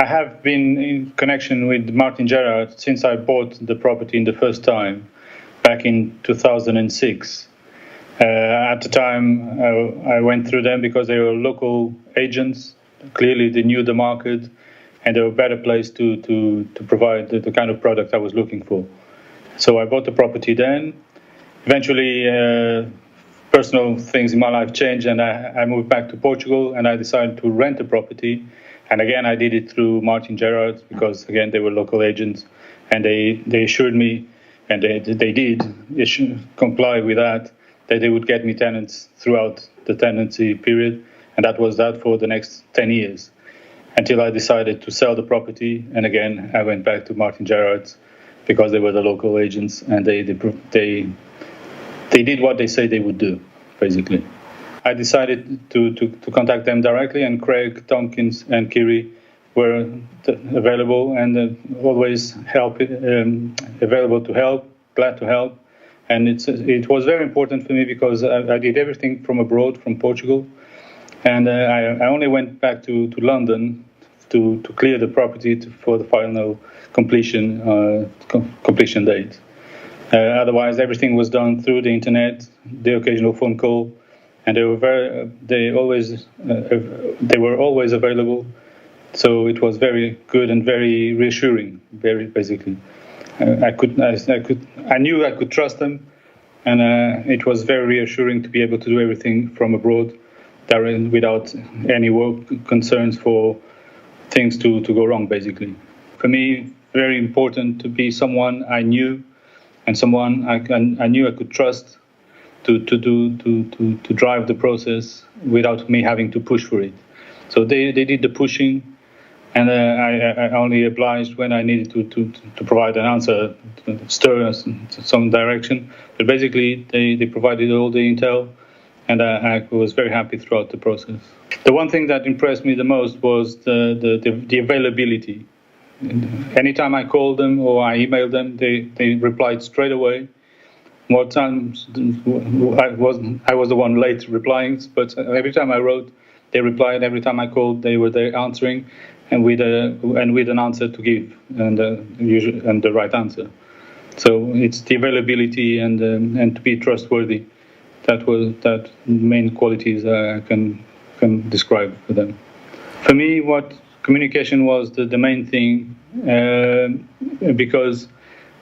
I have been in connection with Martin Gerrard since I bought the property in the first time, back in 2006. At the time, I went through them because they were local agents. Clearly, they knew the market, and they were better placed to provide the kind of product I was looking for. So I bought the property then. Eventually, personal things in my life changed, and I moved back to Portugal, and I decided to rent the property. And again, I did it through Martin Gerrard because, again, they were local agents, and they assured me, and they did comply with that they would get me tenants throughout the tenancy period, and that was that for the next 10 years, until I decided to sell the property. And again, I went back to Martin Gerrard's because they were the local agents, and they did what they say they would do, basically. I decided to contact them directly, and Craig, Tompkins, and Kiri were available and always available to help, glad to help. And it was very important for me because I did everything from abroad, from Portugal, and I only went back to London to clear the property for the final completion date. Otherwise, everything was done through the internet, the occasional phone call, and they were always available. So it was very good and very reassuring, very basically. I knew I could trust them, and it was very reassuring to be able to do everything from abroad, without any concerns for things to go wrong, basically. For me, very important to be someone I knew, and someone I knew I could trust to drive the process without me having to push for it. So they did the pushing. And I only obliged when I needed to provide an answer, steer us in some direction. But basically, they provided all the intel, and I was very happy throughout the process. The one thing that impressed me the most was the availability. Anytime I called them or I emailed them, they replied straight away. More times I was the one late replying, but every time I wrote, they replied. Every time I called, they were there answering. And with an answer to give, and the right answer. So it's the availability and to be trustworthy. That main qualities I can describe for them. For me, what communication was the main thing, because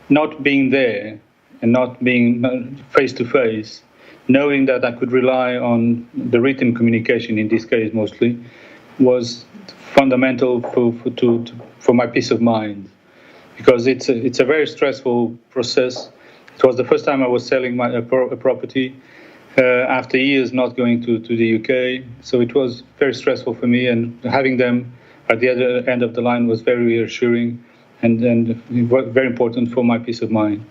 not being there and not being face to face, knowing that I could rely on the written communication in this case mostly, was fundamental for my peace of mind, because it's a very stressful process. It was the first time I was selling a property after years not going to the UK, so it was very stressful for me, and having them at the other end of the line was very reassuring and very important for my peace of mind.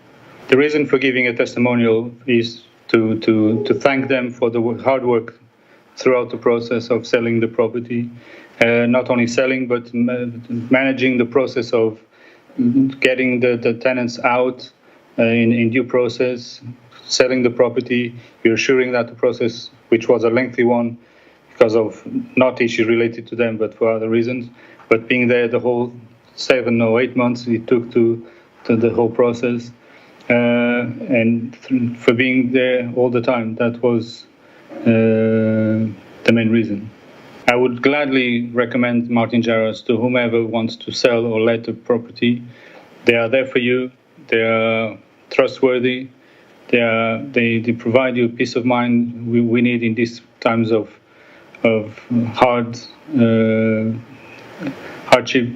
The reason for giving a testimonial is to thank them for the hard work throughout the process of selling the property. Not only selling, but managing the process of getting the tenants out in due process, selling the property, reassuring that the process, which was a lengthy one because of not issues related to them, but for other reasons, but being there the whole 7 or 8 months it took to the whole process, and for being there all the time, that was the main reason. I would gladly recommend Martin Gerrard's to whomever wants to sell or let a property. They are there for you. They are trustworthy. They provide you peace of mind we need in these times of hardship.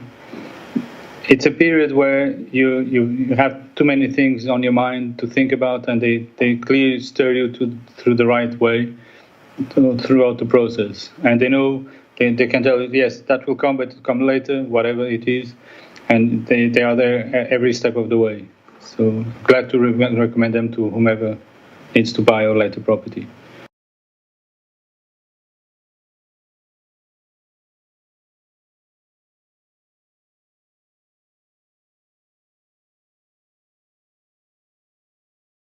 It's a period where you have too many things on your mind to think about, and they clearly steer you through the right way throughout the process, and they know they can tell you, yes, that will come, but it'll come later, whatever it is, and they are there every step of the way. So glad to recommend them to whomever needs to buy or let a property.